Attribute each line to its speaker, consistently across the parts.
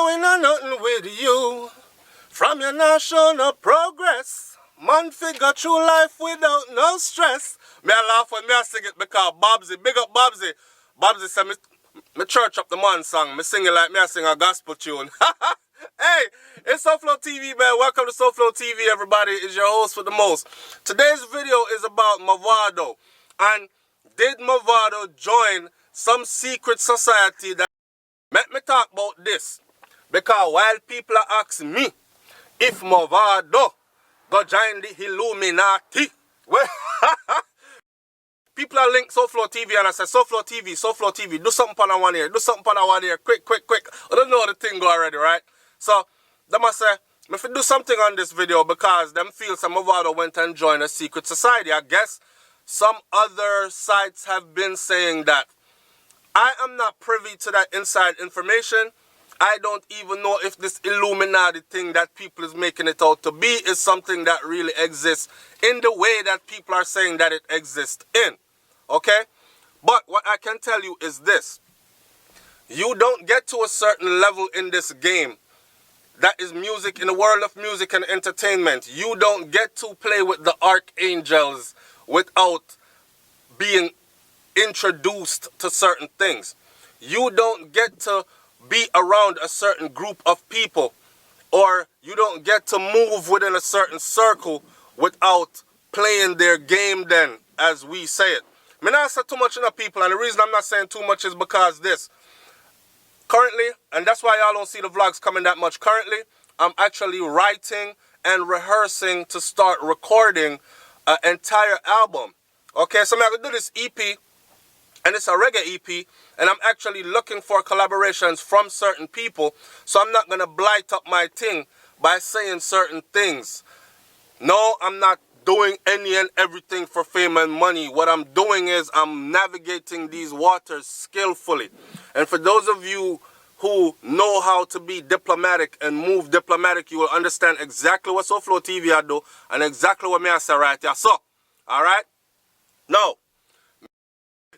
Speaker 1: going on nothing with you. From you not show no progress. Man figure through life without no stress. Me I laugh when me I sing it because Bobsy, big up Bobsy. Bobsy said me church up the man song. Me sing it like me I sing a gospel tune. Hey, it's SouFLoTV, man. Welcome to SouFLoTV, everybody. It's your host for the most. Today's video is about Mavado. And did Mavado join some secret society that... Let me talk about this. Because while people are asking me if Mavado go join the Illuminati, well, people are linked SouFLoTV and I said, SouFLoTV, do something on one ear, quick. I don't know the thing go already, right? So, them I say, if you do something on this video because them feel some Mavado went and joined a secret society. I guess some other sites have been saying that. I am not privy to that inside information. I don't even know if this Illuminati thing that people is making it out to be is something that really exists in the way that people are saying that it exists in. Okay? But what I can tell you is this. You don't get to a certain level in this game. That is music, in the world of music and entertainment. You don't get to play with the archangels without being introduced to certain things. You don't get to be around a certain group of people, or you don't get to move within a certain circle without playing their game then, as we say it. I not say too much in the people, and the reason I'm not saying too much is because this. Currently, and that's why y'all don't see the vlogs coming that much currently, I'm actually writing and rehearsing to start recording an entire album. Okay, so I'm going to do this EP, and it's a reggae EP, and I'm actually looking for collaborations from certain people, so I'm not going to blight up my thing by saying certain things. No, I'm not doing any and everything for fame and money. What I'm doing is I'm navigating these waters skillfully. And for those of you who know how to be diplomatic and move diplomatic, you will understand exactly what SouFLoTV I do and exactly what me I say right here. So, alright? Now,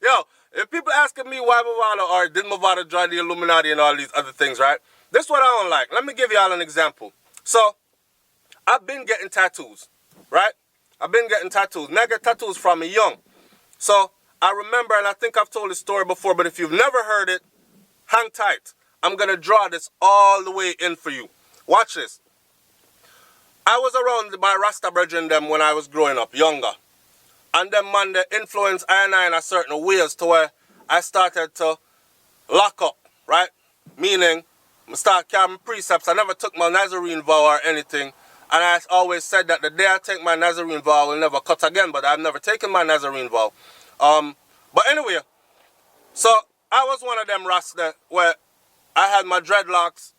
Speaker 1: yo, if people asking me why Mavado or did Mavado join the Illuminati and all these other things, right? This is what I don't like. Let me give y'all an example. So, I've been getting tattoos, right? I've been getting tattoos. I get tattoos from young. So, I remember, and I think I've told this story before, but if you've never heard it, hang tight. I'm going to draw this all the way in for you. Watch this. I was around my Rasta brethren them when I was growing up, younger. And them man, they influenced I in a certain ways to where I started to lock up, right? Meaning, I start carrying precepts. I never took my Nazarene vow or anything. And I always said that the day I take my Nazarene vow, I will never cut again. But I've never taken my Nazarene vow. But anyway, so I was one of them Rasta where I had my dreadlocks.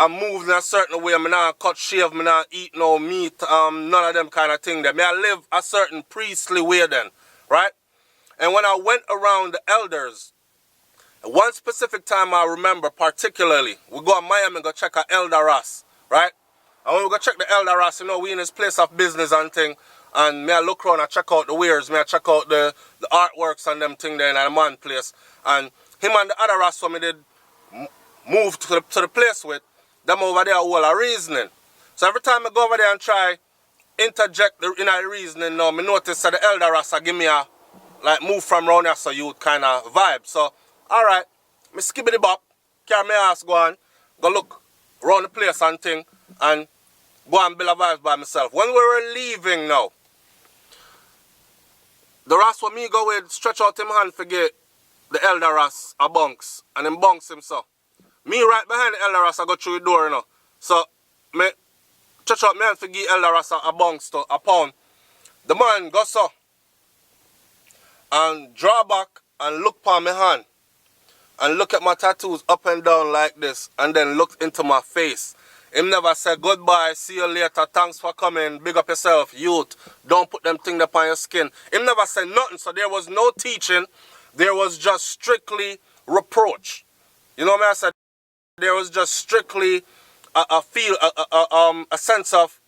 Speaker 1: I moved in a certain way. I not cut shave. I not eat no meat. None of them kind of thing. There. I live a certain priestly way then, right? And when I went around the elders, one specific time I remember particularly, we go to Miami and go check our elder Ross, right? And when we go check the elder Ross, you know, we in his place of business and thing. And me I look around, I check out the wares, me I check out the artworks and them thing there in the man place. And him and the other Ross me did move to the place with, them over there all a reasoning. So every time I go over there and try interject the inner reasoning now, me notice that the elder Rasta give me a like move from round here so you kind of vibe. So alright, me skibbity bop, carry my ass go on, go look around the place and thing and go and build a vibes by myself. When we were leaving now, the Ras what me go with stretch out him hand for get the elder Ras a bunks and him bunks him so. Me right behind the elder Ras I go through the door, you know. So, me stretch out my hand for give elder Ras a bunks to a pound. The man go so. And draw back and look upon my hand. And look at my tattoos up and down like this. And then look into my face. Him never said goodbye, see you later, thanks for coming, big up yourself, youth. Don't put them things upon your skin. Him never said nothing, so there was no teaching. There was just strictly reproach. You know what I said? There was just strictly a sense of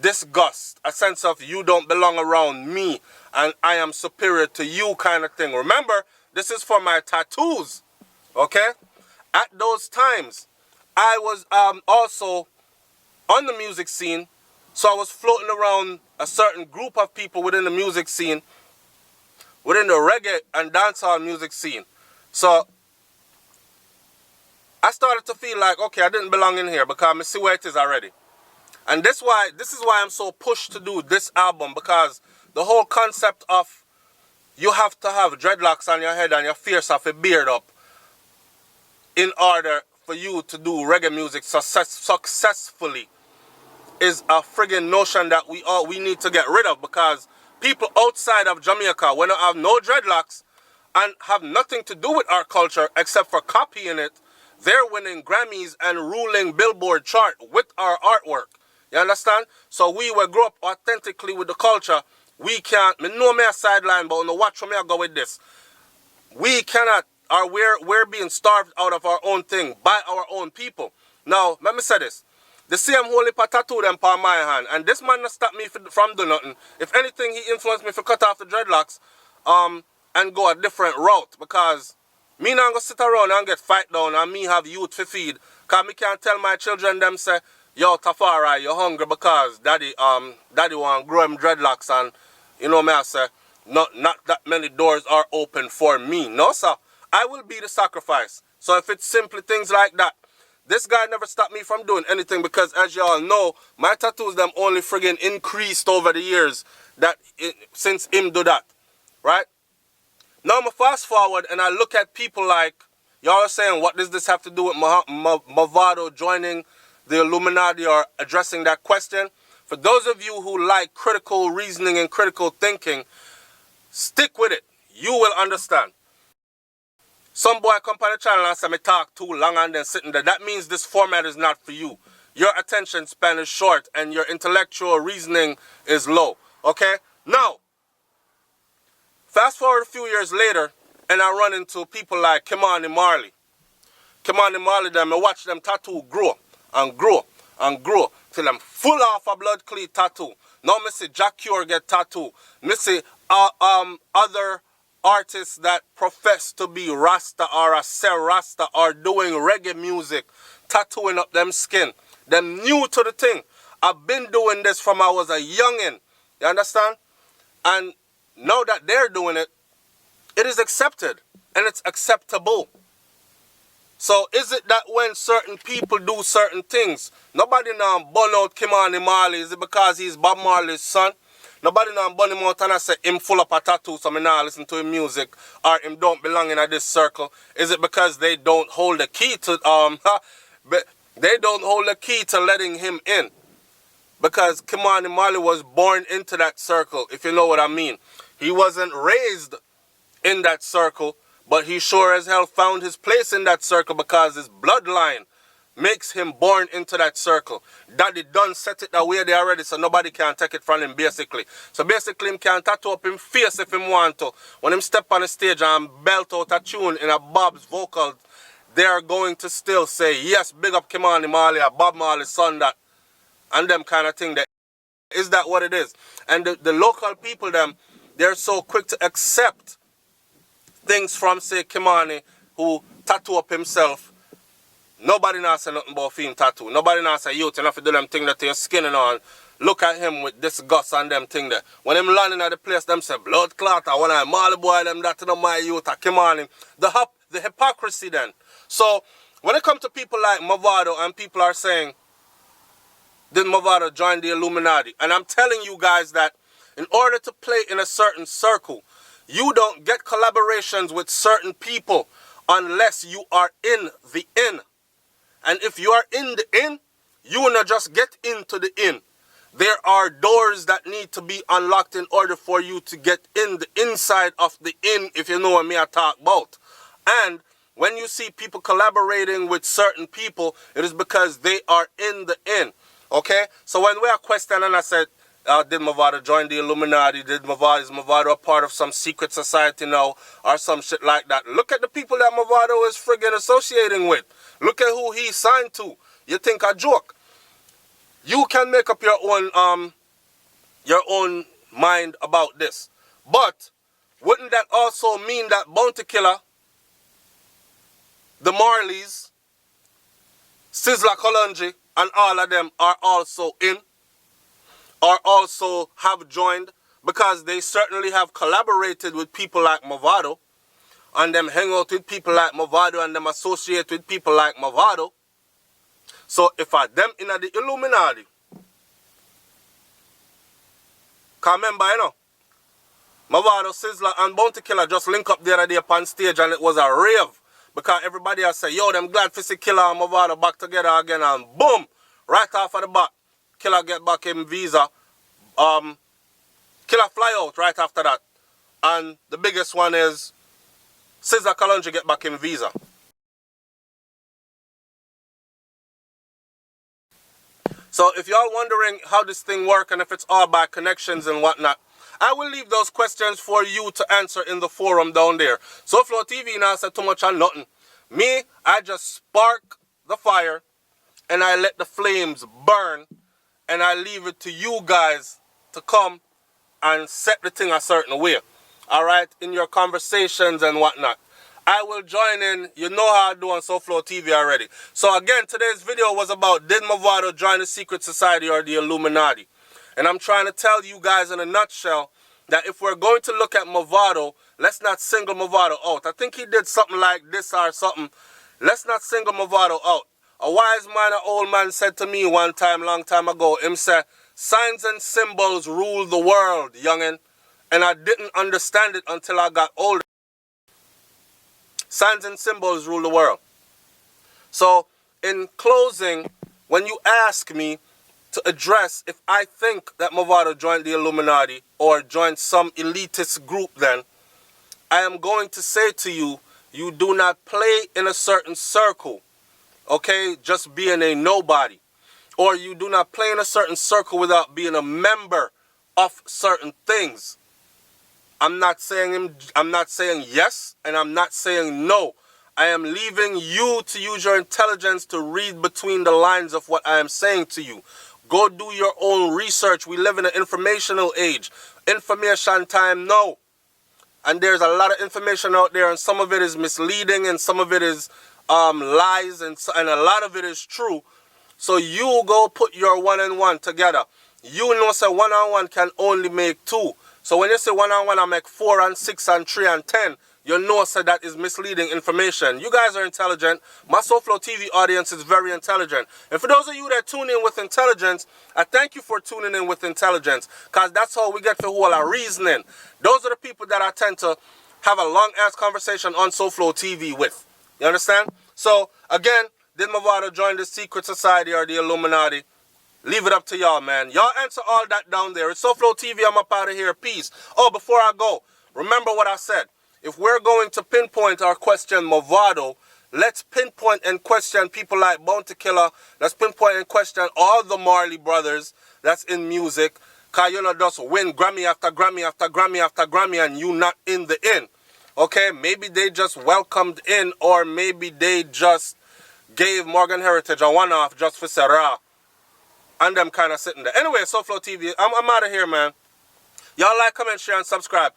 Speaker 1: disgust, a sense of you don't belong around me and I am superior to you kind of thing. Remember, this is for my tattoos, okay? At those times, I was also on the music scene, so I was floating around a certain group of people within the music scene, within the reggae and dancehall music scene. So I started to feel like, okay, I didn't belong in here because I see where it is already. And this is why I'm so pushed to do this album, because the whole concept of you have to have dreadlocks on your head and your face have a beard up in order for you to do reggae music successfully is a friggin' notion that we need to get rid of, because people outside of Jamaica, when they have no dreadlocks and have nothing to do with our culture except for copying it, they're winning Grammys and ruling Billboard chart with our artwork. You understand? So we will grow up authentically with the culture. We can't, me know me a sideline, but no watch where me I go with this. We cannot, or we're being starved out of our own thing by our own people. Now, let me say this. The same holy tattoo them on my hand, and this man not stop me from doing nothing. If anything, he influenced me to cut off the dreadlocks and go a different route, because me not gonna sit around and get fight down and me have youth to feed, because me can't tell my children them say, yo, Tafari, you're hungry because daddy want grow him dreadlocks, and you know me I say, not that many doors are open for me. No, sir. I will be the sacrifice. So if it's simply things like that, this guy never stopped me from doing anything, because as y'all know, my tattoos them only friggin' increased over the years since him do that. Right? Now I'm fast forward and I look at people like, y'all are saying, what does this have to do with Mavado joining the Illuminati or addressing that question? For those of you who like critical reasoning and critical thinking, stick with it. You will understand. Some boy come on the channel and say me talk too long and then sitting there. That means this format is not for you. Your attention span is short and your intellectual reasoning is low. Okay? Now, fast forward a few years later and I run into people like Kimani Marley. Kimani Marley, them, I watch them tattoo grow and grow and grow till them full off a blood cleat tattoo. Now me see Jack Cure get tattoo. Me see other artists that profess to be Rasta or a say Rasta or doing reggae music, tattooing up them skin. Them new to the thing. I've been doing this from I was a youngin'. You understand? And now that they're doing it, it is accepted and it's acceptable. So is it that when certain people do certain things, nobody now burn out Kimani Marley? Is it because he's Bob Marley's son? Nobody now burn him out and I say him full up a tattoo so me now listen to his music, or him don't belong in this circle? Is it because they don't hold the key to they don't hold the key to letting him in? Because Kimani Marley was born into that circle, if you know what I mean. He wasn't raised in that circle, but he sure as hell found his place in that circle because his bloodline makes him born into that circle. Daddy done set it that way there already, so nobody can take it from him, basically. So basically, him can tattoo up him face if him want to. When him step on the stage and belt out a tune in a Bob's vocal, they are going to still say, yes, big up Kimani Marley, or Bob Marley's son, that, and them kind of thing. That, is that what it is? And the local people, them, they're so quick to accept things from, say, Kimani, who tattoo up himself. Nobody now say nothing about film tattoo. Nobody now say, you have to do them thing that you're skinning on. Look at him with disgust and them thing there. When him landing at the place, them say, blood clot, or when I Marley boy, them that to my youth, I Kimani. The hypocrisy then. So, when it comes to people like Mavado, and people are saying, did Mavado join the Illuminati? And I'm telling you guys that in order to play in a certain circle, you don't get collaborations with certain people unless you are in the inn. And if you are in the inn, you will not just get into the inn. There are doors that need to be unlocked in order for you to get in the inside of the inn, if you know what me I talk about. And when you see people collaborating with certain people, it is because they are in the inn. Okay? So when we are questioning, and I said, did Mavado join the Illuminati? Is Mavado a part of some secret society now? Or some shit like that? Look at the people that Mavado is friggin' associating with. Look at who he signed to. You think a joke? You can make up your own mind about this. But wouldn't that also mean that Bounty Killer, the Marleys, SouFLoTV and all of them are also in, or also have joined, because they certainly have collaborated with people like Mavado, and them hang out with people like Mavado, and them associate with people like Mavado. So if I them in the Illuminati, can remember, you know, Mavado, Sizzla, and Bounty Killer just link up the other day upon stage, and it was a rave. Because everybody has said, yo, them glad to see Killer and Mavado back together again, and boom, right off of the bat, Killer get back in visa. Killer fly out right after that. And the biggest one is SouFLoTV get back in visa. So if y'all wondering how this thing works and if it's all by connections and whatnot, I will leave those questions for you to answer in the forum down there. SouFLoTV now said too much on nothing. Me, I just spark the fire and I let the flames burn, and I leave it to you guys to come and set the thing a certain way. Alright, in your conversations and whatnot. I will join in. You know how I do on SouFLoTV already. So again, today's video was about, did Mavado join the secret society or the Illuminati? And I'm trying to tell you guys in a nutshell that if we're going to look at Mavado, let's not single Mavado out. I think he did something like this or something. Let's not single Mavado out. A wise man, an old man said to me one time, long time ago, him said, signs and symbols rule the world, youngin'. And I didn't understand it until I got older. Signs and symbols rule the world. So, in closing, when you ask me to address if I think that Mavado joined the Illuminati or joined some elitist group, then I am going to say to you, you do not play in a certain circle, okay, just being a nobody. Or you do not play in a certain circle without being a member of certain things. I'm not saying yes, and I'm not saying no. I am leaving you to use your intelligence to read between the lines of what I am saying to you. Go do your own research. We live in an informational age. Information time now. And there's a lot of information out there, and some of it is misleading, and some of it is lies, and a lot of it is true. So you go put your one and one together. You know, say one and one can only make two. So when you say one and one, I make 4 and 6 and 3 and 10. You know, say that is misleading information. You guys are intelligent. My SouFLoTV audience is very intelligent. And for those of you that tune in with intelligence, I thank you for tuning in with intelligence, because that's how we get to who are reasoning. Those are the people that I tend to have a long-ass conversation on SouFLoTV with. You understand? So, again, did Mavado join the secret society or the Illuminati? Leave it up to y'all, man. Y'all answer all that down there. It's SouFLoTV. I'm up out of here. Peace. Oh, before I go, remember what I said. If we're going to pinpoint or question Mavado, let's pinpoint and question people like Bounty Killer. Let's pinpoint and question all the Marley brothers that's in music. Because you know, just win Grammy after Grammy after Grammy after Grammy, and you not in the in. Okay? Maybe they just welcomed in, or maybe they just gave Morgan Heritage a one-off just for Sarah. And them kind of sitting there. Anyway, SouFLoTV, I'm out of here, man. Y'all like, comment, share, and subscribe.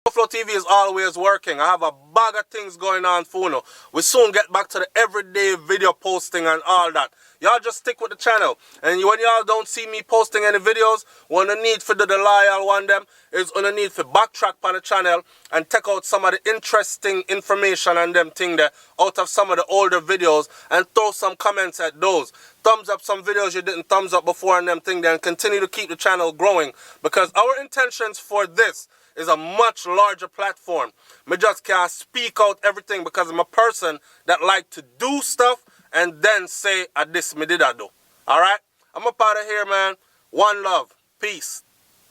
Speaker 1: SouFLoTV is always working. I have a bag of things going on for you. We soon get back to the everyday video posting and all that. Y'all just stick with the channel. And when y'all don't see me posting any videos, what I need for the loyal one them is on the need for backtrack on the channel and take out some of the interesting information and them thing there out of some of the older videos and throw some comments at those. Thumbs up some videos you didn't thumbs up before and them thing there, and continue to keep the channel growing, because our intentions for this is a much larger platform. Me just can't speak out everything because I'm a person that like to do stuff and then say, this me did I do. Alright? I'm up out of here, man. One love. Peace.